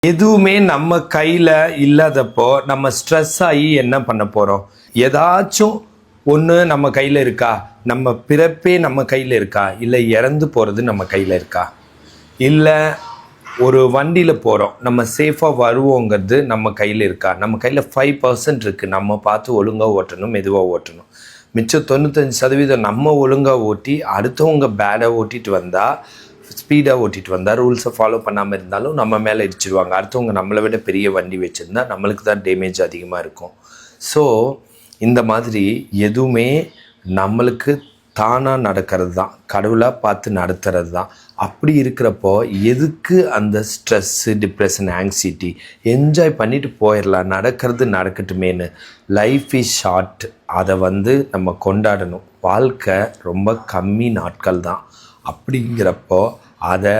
எதுவுமே நம்ம கையில் இல்லாதப்போ நம்ம ஸ்ட்ரெஸ் ஆகி என்ன பண்ண போகிறோம்? ஏதாச்சும் ஒன்று நம்ம கையில் இருக்கா? நம்ம பிறப்பே நம்ம கையில் இருக்கா? இல்லை இறந்து போகிறது நம்ம கையில் இருக்கா? இல்லை ஒரு வண்டியில் போகிறோம், நம்ம சேஃபாக வருவோங்கிறது நம்ம கையில் இருக்கா? நம்ம கையில் 5% இருக்குது. நம்ம பார்த்து ஒழுங்காக ஓட்டணும், மெதுவாக ஓட்டணும். மிச்சம் 95% நம்ம ஒழுங்காக ஓட்டி அடுத்தவங்க பேடாக ஓட்டிகிட்டு வந்தால், ஸ்பீடாக ஓட்டிகிட்டு வந்தால், ரூல்ஸை ஃபாலோ பண்ணாமல் இருந்தாலும் நம்ம மேலே இடிச்சிடுவாங்க. அடுத்தவங்க நம்மளை விட பெரிய வண்டி வச்சுருந்தா நம்மளுக்கு தான் டேமேஜ் அதிகமாக இருக்கும். ஸோ இந்த மாதிரி எதுவுமே நம்மளுக்கு தானாக நடக்கிறது தான், கடவுளாக பார்த்து நடத்துறது தான். அப்படி இருக்கிறப்போ எதுக்கு அந்த ஸ்ட்ரெஸ்ஸு, டிப்ரெஷன், ஆங்ஸைட்டி? என்ஜாய் பண்ணிவிட்டு போயிடலாம், நடக்கிறது நடக்கட்டுமேனு. லைஃப் இஸ் ஷார்ட், அதை நம்ம கொண்டாடணும். வாழ்க்கை ரொம்ப கம்மி நாட்கள் தான். அப்படிங்கிறப்போ அதை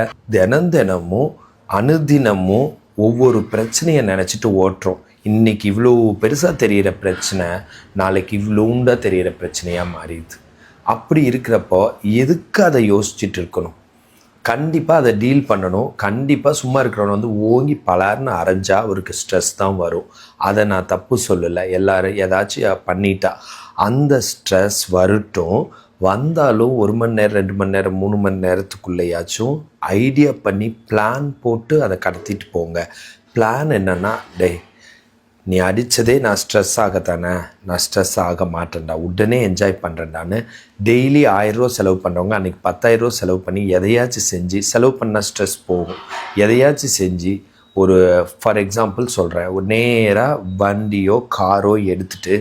தினமும் அனுதினமும் ஒவ்வொரு பிரச்சனையை நினச்சிட்டு ஓட்டுறோம். இன்றைக்கி இவ்வளோ பெருசாக தெரிகிற பிரச்சனை நாளைக்கு இவ்வளோண்டா தெரிகிற பிரச்சனையாக மாறிடுது. அப்படி இருக்கிறப்போ எதுக்கு அதை யோசிச்சுட்டு இருக்கணும்? கண்டிப்பாக அதை டீல் பண்ணணும். கண்டிப்பாக சும்மா இருக்கிறவனை ஓங்கி பலார்னு அரைஞ்சா அவருக்கு ஸ்ட்ரெஸ் தான் வரும். அதை நான் தப்பு சொல்லலை. எல்லோரும் ஏதாச்சும் பண்ணிட்டா அந்த ஸ்ட்ரெஸ் வரட்டும். வந்தாலும் 1 மணி நேரம், 2 மணி நேரம், 3 மணி நேரத்துக்குள்ளேயாச்சும் ஐடியா பண்ணி பிளான் போட்டு அதை கடத்திட்டு போங்க. பிளான் என்னென்னா, நீ அடித்ததே நான் ஸ்ட்ரெஸ் ஆகத்தானே, நான் ஸ்ட்ரெஸ் ஆக மாட்டேன்டா, உடனே என்ஜாய் பண்ணுறேன்டான்னு டெய்லி 1000 ரூபா செலவு பண்ணுறவங்க அன்றைக்கி 10,000 ரூபா செலவு பண்ணி எதையாச்சும் செஞ்சு, செலவு பண்ணால் ஸ்ட்ரெஸ் போகும். எதையாச்சும் செஞ்சு ஒரு ஃபார் எக்ஸாம்பிள் சொல்கிறேன், ஒரு நேராக வண்டியோ காரோ எடுத்துகிட்டு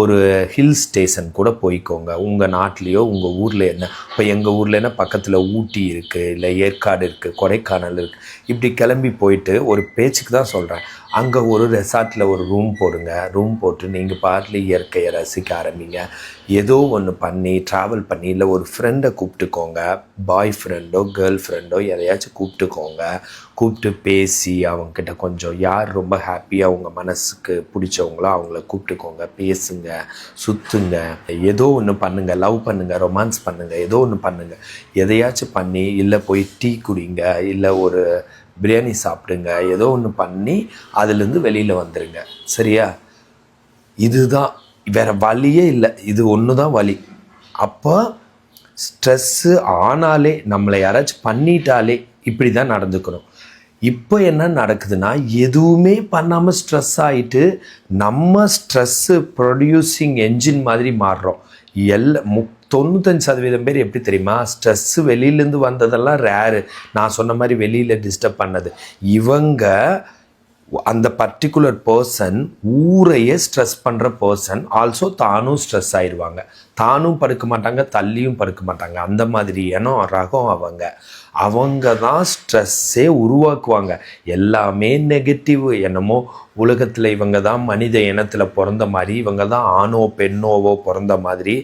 ஒரு ஹில் ஸ்டேஷன் கூட போய்க்கோங்க. உங்கள் நாட்டிலையோ உங்கள் ஊரில் என்ன, இப்போ எங்கள் ஊரில் என்ன பக்கத்தில் ஊட்டி இருக்குது, இல்லை ஏற்காடு இருக்குது, கொடைக்கானல் இருக்குது. இப்படி கிளம்பி போயிட்டு ஒரு பேச்சுக்கு தான் சொல்கிறேன், அங்கே ஒரு ரெசார்ட்டில் ஒரு ரூம் போடுங்க. ரூம் போட்டு நீங்கள் பாட்டில் இயற்கையை ரசிக்க ஆரம்பிங்க. ஏதோ ஒன்று பண்ணி ட்ராவல் பண்ணி, இல்லை ஒரு ஃப்ரெண்டை கூப்பிட்டுக்கோங்க, பாய் ஃப்ரெண்டோ கேர்ள் ஃப்ரெண்டோ எதையாச்சும் கூப்பிட்டுக்கோங்க. கூப்பிட்டு பேசி அவங்கக்கிட்ட கொஞ்சம் யார் ரொம்ப ஹாப்பியாக உங்கள் மனசுக்கு பிடிச்சவங்களோ அவங்கள கூப்பிட்டுக்கோங்க. பேசுங்க, சுற்றுங்க, ஏதோ ஒன்று பண்ணுங்கள், லவ் பண்ணுங்கள், ரொமான்ஸ் பண்ணுங்கள், ஏதோ ஒன்று பண்ணுங்கள். எதையாச்சும் பண்ணி, இல்லை போய் டீ குடிங்க, இல்லை ஒரு பிரியாணி சாப்பிடுங்க, ஏதோ ஒன்று பண்ணி அதுலேருந்து வெளியில் வந்துடுங்க. சரியா? இதுதான், வேறு வழியே இல்லை. இது ஒன்று தான் வழி. அப்போ ஸ்ட்ரெஸ்ஸு ஆனாலே, நம்மளை யாராச்சும் பண்ணிட்டாலே இப்படி தான் நடந்துக்கணும். இப்போ என்ன நடக்குதுன்னா, எதுவுமே பண்ணாமல் ஸ்ட்ரெஸ் ஆகிட்டு நம்ம ஸ்ட்ரெஸ்ஸு ப்ரொடியூசிங் என்ஜின் மாதிரி மாறுறோம். 95% பேர் எப்படி தெரியுமா? ஸ்ட்ரெஸ்ஸு வெளியிலேருந்து வந்ததெல்லாம் ரேரு. நான் சொன்ன மாதிரி வெளியில் டிஸ்டர்ப் பண்ணது. இவங்க அந்த பர்டிகுலர் பர்சன் ஊரையே ஸ்ட்ரெஸ் பண்ணுற பர்சன் ஆல்சோ தானும் ஸ்ட்ரெஸ் ஆயிடுவாங்க. தானும் படுக்க மாட்டாங்க, தள்ளியும் படுக்க மாட்டாங்க. அந்த மாதிரி ரகம் அவங்க தான் ஸ்ட்ரெஸ்ஸே உருவாக்குவாங்க. எல்லாமே நெகட்டிவ். என்னமோ உலகத்தில் இவங்க தான் மனித இனத்தில் பிறந்த மாதிரி, இவங்க தான் ஆணோ பெண்ணோவோ பிறந்த மாதிரி.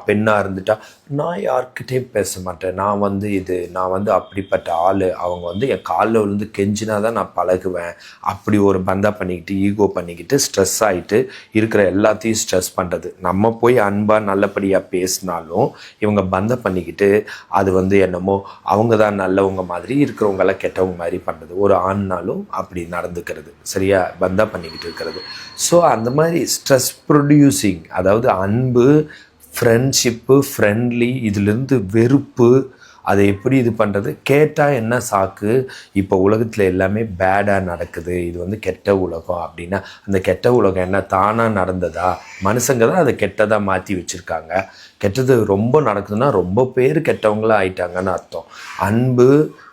பெண்ணாக இருந்துட்டா நான் யார்கிட்டையும் பேச மாட்டேன், நான் அப்படிப்பட்ட ஆள், அவங்க என் காலில் விழுந்து கெஞ்சினா தான் நான் பழகுவேன். அப்படி ஒரு பந்தா பண்ணிக்கிட்டு ஈகோ பண்ணிக்கிட்டு ஸ்ட்ரெஸ் ஆகிட்டு இருக்கிற எல்லாத்தையும் ஸ்ட்ரெஸ் பண்ணுறது. நம்ம போய் அன்பாக நல்லபடியாக பேசினாலும் இவங்க பந்தா பண்ணிக்கிட்டு அது என்னமோ அவங்க தான் நல்லவங்க மாதிரி, இருக்கிறவங்கெல்லாம் கெட்டவங்க மாதிரி பண்ணுறது. ஒரு ஆண்னாலும் அப்படி நடந்துக்கிறது. சரியா? பந்தா பண்ணிக்கிட்டு இருக்கிறது. ஸோ அந்த மாதிரி ஸ்ட்ரெஸ் ப்ரொடியூசிங், அதாவது அன்பு, ஃப்ரெண்ட்ஷிப்பு, ஃப்ரெண்ட்லி, இதுலேருந்து வெறுப்பு, அதை எப்படி இது பண்ணுறது? கேட்டால் என்ன சாக்கு? இப்போ உலகத்தில் எல்லாமே பேடாக நடக்குது, இது கெட்ட உலகம் அப்படின்னா, அந்த கெட்ட உலகம் என்ன தானாக நடந்ததா? மனுஷங்க தான் அதை கெட்டதாக மாற்றி வச்சுருக்காங்க. கெட்டது ரொம்ப நடக்குதுன்னா ரொம்ப பேர் கெட்டவங்களாக ஆயிட்டாங்கன்னு அர்த்தம். அன்பு,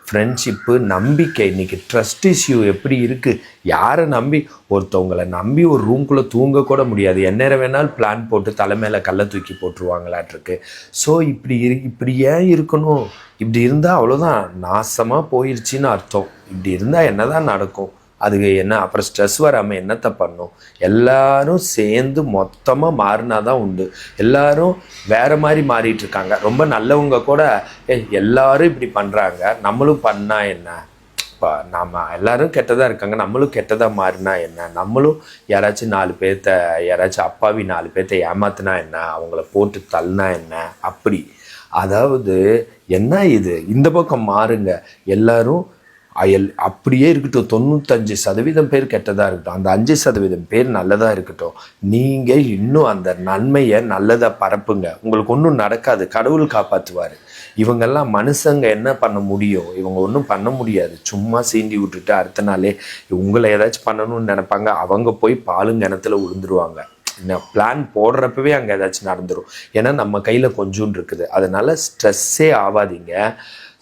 ஃப்ரெண்ட்ஷிப்பு, நம்பிக்கை. இன்றைக்கி ட்ரஸ்ட் இஷ்யூ எப்படி இருக்குது? யாரை நம்பி? ஒருத்தவங்களை நம்பி ஒரு ரூம்குள்ளே தூங்கக்கூட முடியாது. எந்நேரம் வேணாலும் பிளான் போட்டு தலை மேலே கல்லை தூக்கி போட்டுருவாங்களாட்டிருக்கு. ஸோ இப்படி ஏன் இருக்கணும்? இப்படி இருந்தால் அவ்வளோதான், நாசமாக போயிடுச்சின்னு அர்த்தம். இப்படி இருந்தால் என்ன தான் நடக்கும்? அதுக்கு என்ன அப்புறம் ஸ்ட்ரெஸ் வராமல் என்னத்தை பண்ணும்? எல்லாரும் சேர்ந்து மொத்தமாக மாறினா தான் உண்டு. எல்லாரும் வேறு மாதிரி மாறிட்டு இருக்காங்க. ரொம்ப நல்லவங்க கூட எல்லாரும் இப்படி பண்ணுறாங்க, நம்மளும் பண்ணால் என்ன? இப்போ நாம் எல்லோரும் கெட்டதாக இருக்காங்க, நம்மளும் கெட்டதாக மாறினா என்ன? நம்மளும் யாராச்சும் 4 பேர்த்த, யாராச்சும் அப்பாவி 4 பேர்த்த ஏமாத்தினா என்ன? அவங்கள போட்டு தள்ளினா என்ன? அப்படி அதாவது என்ன இது? இந்த பக்கம் மாறுங்க. எல்லாரும் அப்படியே இருக்கட்டும், 95% பேர் கெட்டதாக இருக்கட்டும், அந்த 5% பேர் நல்லதாக இருக்கட்டும். நீங்கள் இன்னும் அந்த நன்மையை நல்லதாக பரப்புங்க. உங்களுக்கு ஒன்றும் நடக்காது, கடவுள் காப்பாற்றுவார். இவங்கெல்லாம் மனுஷங்க என்ன பண்ண முடியும்? இவங்க ஒன்றும் பண்ண முடியாது. சும்மா சீண்டி விட்டுட்டு அடுத்த நாளே உங்களை ஏதாச்சும் பண்ணணும்னு நினைப்பாங்க. அவங்க போய் பாலும் கிணத்துல விழுந்துருவாங்க. பிளான் போடுறப்பவே அங்கே ஏதாச்சும் நடந்துடும். ஏன்னா நம்ம கையில் கொஞ்சோண்டு இருக்குது. அதனால் ஸ்ட்ரெஸ்ஸே ஆகாதீங்க.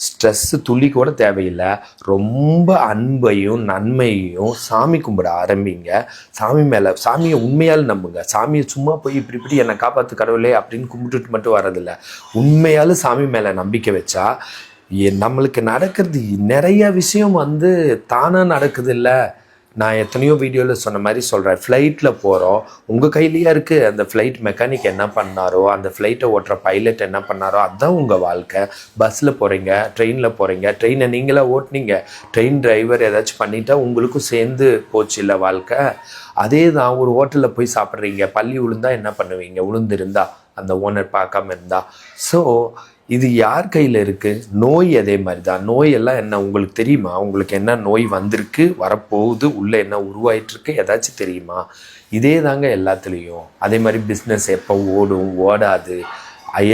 ஸ்ட்ரெஸ்ஸு துளி கூட தேவையில்லை. ரொம்ப அன்பையும் நன்மையையும் சாமி கும்பிட ஆரம்பிங்க. சாமி மேலே, சாமியை உண்மையால் நம்புங்க. சாமியை சும்மா போய் இப்படி என்னை காப்பாற்று கடவுளே அப்படின்னு கும்பிட்டுட்டு மட்டும் வர்றதில்ல. உண்மையாலும் சாமி மேலே நம்பிக்கை வச்சா நம்மளுக்கு நடக்கிறது நிறைய விஷயம் தானாக நடக்குது. இல்லை, நான் எத்தனையோ வீடியோவில் சொன்ன மாதிரி சொல்கிறேன். ஃப்ளைட்டில் போகிறோம், உங்கள் கையிலேயே இருக்குது. அந்த ஃப்ளைட் மெக்கானிக் என்ன பண்ணாரோ, அந்த ஃப்ளைட்டை ஓட்டுற பைலட் என்ன பண்ணாரோ, அதுதான் உங்கள் வாழ்க்கை. பஸ்ஸில் போகிறீங்க, ட்ரெயினில் போகிறீங்க, ட்ரெயினை நீங்களே ஓட்டுனீங்க, ட்ரெயின் டிரைவர் ஏதாச்சும் பண்ணிட்டா உங்களுக்கும் சேர்ந்து போச்சு இல்லை வாழ்க்கை. அதே தான் ஒரு ஹோட்டலில் போய் சாப்பிட்றீங்க, பள்ளி விழுந்தா என்ன பண்ணுவீங்க? விழுந்திருந்தா அந்த ஓனர் பார்க்காம இருந்தா. ஸோ இது யார் கையில் இருக்குது? நோய் அதே மாதிரி தான். நோயெல்லாம் என்ன உங்களுக்கு தெரியுமா? உங்களுக்கு என்ன நோய் வந்திருக்கு, வரப்போகுது, உள்ளே என்ன உருவாயிட்டிருக்கு, ஏதாச்சும் தெரியுமா? இதே தாங்க எல்லாத்துலேயும். அதே மாதிரி பிஸ்னஸ் எப்போ ஓடும் ஓடாது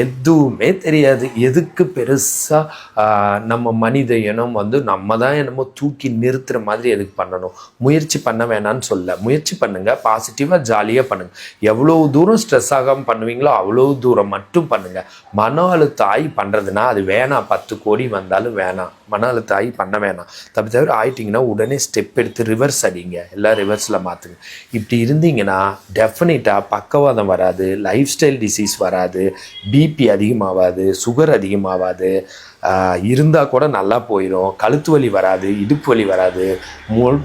எதுவுமே தெரியாது. எதுக்கு பெருசாக நம்ம மனித இனம் நம்ம தான் என்னமோ தூக்கி நிறுத்துகிற மாதிரி எதுக்கு பண்ணணும்? முயற்சி பண்ண வேணான்னு சொல்ல, முயற்சி பண்ணுங்கள், பாசிட்டிவாக ஜாலியாக பண்ணுங்கள். எவ்வளோ தூரம் ஸ்ட்ரெஸ் ஆகாமல் பண்ணுவீங்களோ அவ்வளோ தூரம் மட்டும் பண்ணுங்கள். மன அழுத்த ஆகி பண்ணுறதுனா அது வேணாம். 10 கோடி வந்தாலும் வேணாம். மன அழுத்த ஆகி பண்ண வேணாம். தவிர ஆயிட்டிங்கன்னா உடனே ஸ்டெப் எடுத்து ரிவர்ஸ் அடிங்க. எல்லாம் ரிவர்ஸில் மாற்றுங்க. இப்படி இருந்தீங்கன்னா டெஃபினட்டாக பக்கவாதம் வராது, லைஃப் ஸ்டைல் டிசீஸ் வராது, பிபி அதிகமாகாது, சுகர் அதிகமாகாது, இருந்தால் கூட நல்லா போயிடும். கழுத்து வலி வராது, இடுப்பு வலி வராது,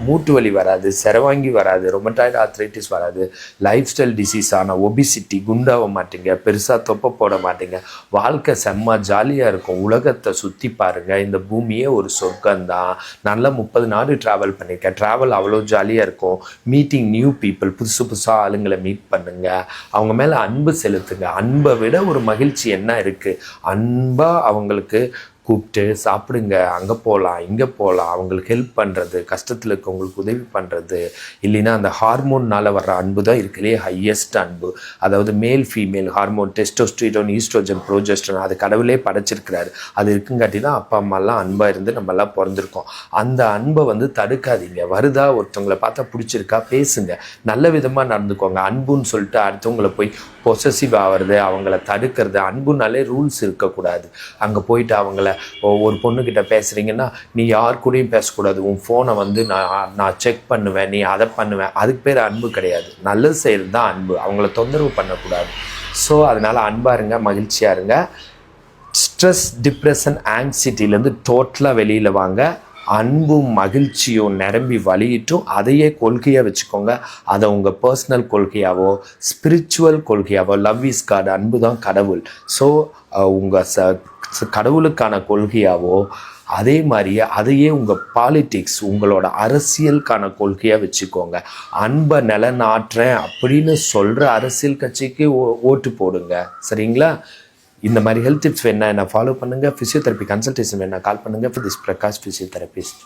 மூட்டு வலி வராது, செரவாங்கி வராது, ரொமட்டாய்டு ஆர்த்ரைட்டிஸ் வராது. லைஃப் ஸ்டைல் டிசீஸான ஒபிசிட்டி, குண்டாக மாட்டீங்க, பெருசாக தொப்பை போட மாட்டீங்க. வாழ்க்கை செம்ம ஜாலியாக இருக்கும். உலகத்தை சுற்றி பாருங்கள். இந்த பூமியே ஒரு சொர்க்கம்தான். நல்லா 30 நாடு ட்ராவல் பண்ணியிருக்கேன். ட்ராவல் அவ்வளோ ஜாலியாக இருக்கும். மீட்டிங் நியூ பீப்புள், புதுசு புதுசாக ஆளுங்களை மீட் பண்ணுங்கள். அவங்க மேலே அன்பு செலுத்துங்க. அன்பை விட ஒரு மகிழ்ச்சி என்ன இருக்குது? அன்பாக அவங்களுக்கு கூப்பிட்டு சாப்பிடுங்க, அங்கே போகலாம், இங்கே போகலாம், அவங்களுக்கு ஹெல்ப் பண்ணுறது, கஷ்டத்தில் இருக்கவங்களுக்கு உதவி பண்ணுறது. இல்லைன்னா அந்த ஹார்மோன்னால் வர்ற அன்பு தான் இருக்கிறதுலே ஹையஸ்ட் அன்பு. அதாவது male female hormone, testosterone, oestrogen, progesterone, அது கடவுளே படைச்சிருக்கிறாரு. அது இருக்குங்காட்டி தான் அப்பா அம்மாலாம் அன்பாக இருந்து நம்மலாம் பிறந்திருக்கோம். அந்த அன்பை தடுக்காதீங்க. வருதா, ஒருத்தவங்களை பார்த்தா பிடிச்சிருக்கா, பேசுங்க, நல்ல விதமாக நடந்துக்கோங்க. அன்புன்னு சொல்லிட்டு அடுத்தவங்களை போய் பொசசிவ் ஆகிறது, அவங்கள தடுக்கிறது. அன்புனாலே ரூல்ஸ் இருக்கக்கூடாது. அங்கே போயிட்டு அவங்கள ஒரு பொண்ணுக்கிட்ட பேசுகிறீங்கன்னா நீ யார் கூடயும் பேசக்கூடாது, உன் ஃபோனை நான் செக் பண்ணுவேன், நீ அதை பண்ணுவேன். அதுக்கு பேர் அன்பு கிடையாது. நல்லது செய்கிறது தான் அன்பு. அவங்கள தொந்தரவு பண்ணக்கூடாது. ஸோ அதனால் அன்பாக இருங்க, மகிழ்ச்சியாக இருங்க. ஸ்ட்ரெஸ், டிப்ரெஷன், ஆங்ஸைட்டிலேருந்து டோட்டலாக வெளியில் வாங்க. அன்பும் மகிழ்ச்சியும் நிரம்பி வழியிட்டும் அதையே கொள்கையாக வச்சுக்கோங்க. அதை உங்கள் பர்சனல் கொள்கையாவோ ஸ்பிரிச்சுவல் கொள்கையாவோ, லவ் இஸ் காட், அன்பு தான் கடவுள். ஸோ உங்கள் கடவுளுக்கான கொள்கையாவோ அதே மாதிரியே அதையே உங்கள் பாலிட்டிக்ஸ், உங்களோட அரசியலுக்கான கொள்கையாக வச்சுக்கோங்க. அன்பை நிலநாட்டுறேன் அப்படின்னு சொல்கிற அரசியல் கட்சிக்கு ஓட்டு போடுங்க. சரிங்களா? இந்த மாதிரி ஹெல்த் டிப்ஸ் வேணா என்ன ஃபாலோ பண்ணுங்கள். ஃபிசியோதெரப்பி கன்சல்டேஷன் வேணா கால் பண்ணுங்கள். For this Prakash physiotherapist.